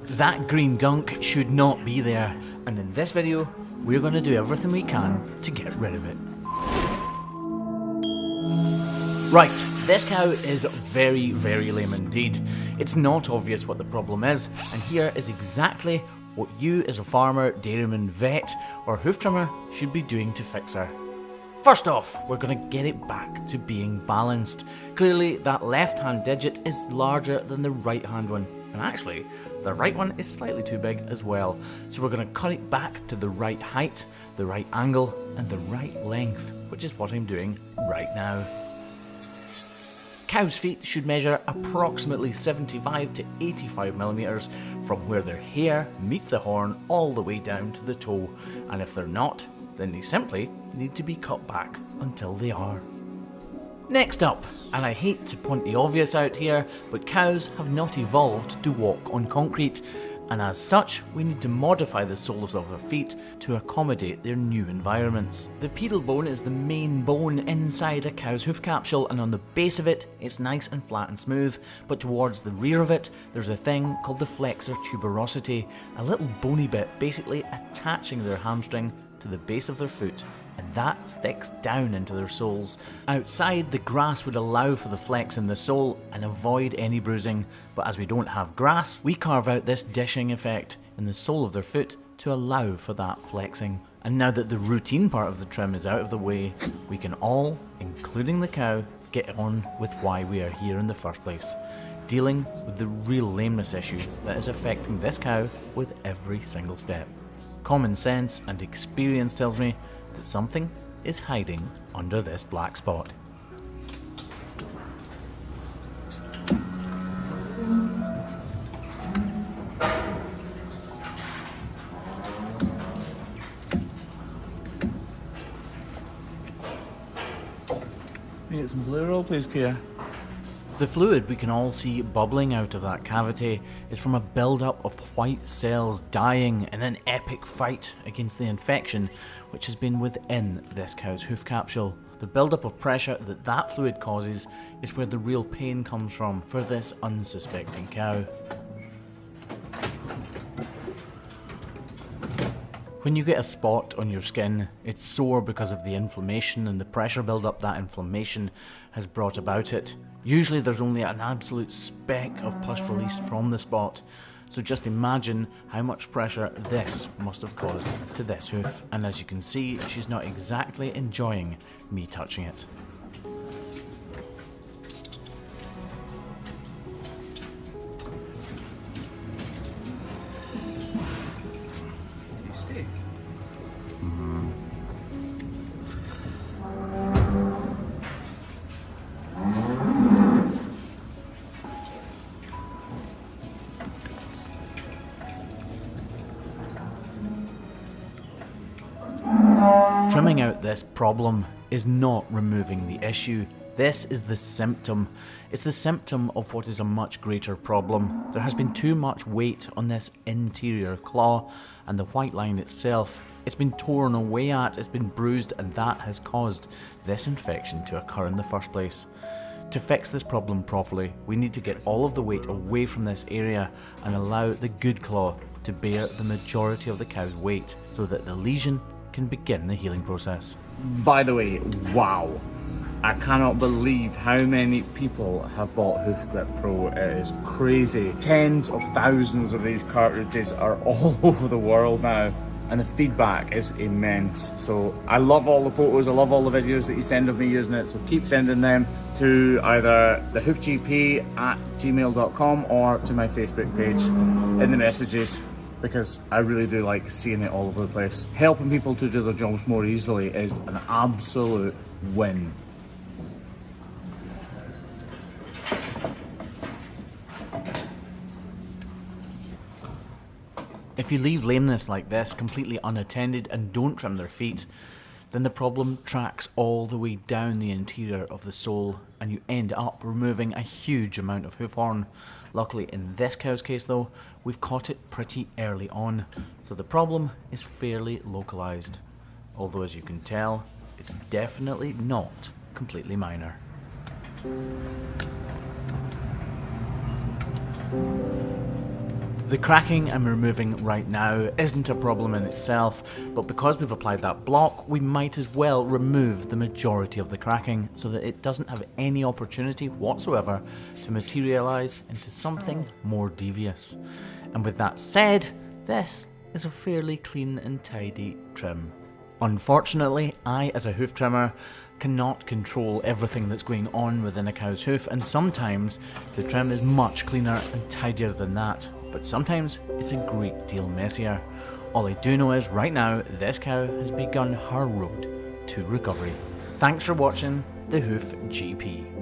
That green gunk should not be there, and in this video we're going to do everything we can to get rid of it. Right, this cow is very, very lame indeed. It's not obvious what the problem is, and here is exactly what you as a farmer, dairyman, vet or hoof trimmer should be doing to fix her. First off, we're going to get it back to being balanced. Clearly that left hand digit is larger than the right hand one, and actually the right one is slightly too big as well. So we're going to cut it back to the right height, the right angle and the right length, which is what I'm doing right now. Cows' feet should measure approximately 75 to 85 millimeters from where their hair meets the horn all the way down to the toe, and if they're not, then they simply need to be cut back until they are. Next up, and I hate to point the obvious out here, but cows have not evolved to walk on concrete, and as such we need to modify the soles of their feet to accommodate their new environments. The pedal bone is the main bone inside a cow's hoof capsule, and on the base of it it's nice and flat and smooth, but towards the rear of it there's a thing called the flexor tuberosity, a little bony bit basically attaching their hamstring to the base of their foot, and that sticks down into their soles. Outside, the grass would allow for the flex in the sole and avoid any bruising, but as we don't have grass, we carve out this dishing effect in the sole of their foot to allow for that flexing. And now that the routine part of the trim is out of the way, we can all, including the cow, get on with why we are here in the first place, dealing with the real lameness issue that is affecting this cow with every single step. Common sense and experience tells me that something is hiding under this black spot. Can you get some blue roll, please, Kia? The fluid we can all see bubbling out of that cavity is from a build-up of white cells dying in an epic fight against the infection which has been within this cow's hoof capsule. The build-up of pressure that fluid causes is where the real pain comes from for this unsuspecting cow. When you get a spot on your skin, it's sore because of the inflammation and the pressure build-up that inflammation has brought about it. Usually there's only an absolute speck of pus released from the spot, so just imagine how much pressure this must have caused to this hoof, and as you can see, she's not exactly enjoying me touching it. Trimming out this problem is not removing the issue. This is the symptom. It's the symptom of what is a much greater problem. There has been too much weight on this interior claw, and the white line itself, it's been torn away at, it's been bruised, and that has caused this infection to occur in the first place. To fix this problem properly, we need to get all of the weight away from this area and allow the good claw to bear the majority of the cow's weight so that the lesion can begin the healing process. By the way, wow. I cannot believe how many people have bought Hoof Grip Pro. It is crazy. Tens of thousands of these cartridges are all over the world now, and the feedback is immense. So I love all the photos, I love all the videos that you send of me using it, so keep sending them to either the hoofgp@gmail.com or to my Facebook page in the messages, because I really do like seeing it all over the place. Helping people to do their jobs more easily is an absolute win. If you leave lameness like this completely unattended and don't trim their feet, then the problem tracks all the way down the interior of the sole and you end up removing a huge amount of hoof horn. Luckily in this cow's case though, we've caught it pretty early on, so the problem is fairly localized. Although as you can tell, it's definitely not completely minor. The cracking I'm removing right now isn't a problem in itself, but because we've applied that block, we might as well remove the majority of the cracking so that it doesn't have any opportunity whatsoever to materialise into something more devious. And with that said, this is a fairly clean and tidy trim. Unfortunately, I, as a hoof trimmer, cannot control everything that's going on within a cow's hoof, and sometimes the trim is much cleaner and tidier than that, but sometimes it's a great deal messier. All I do know is right now this cow has begun her road to recovery. Thanks for watching the Hoof GP.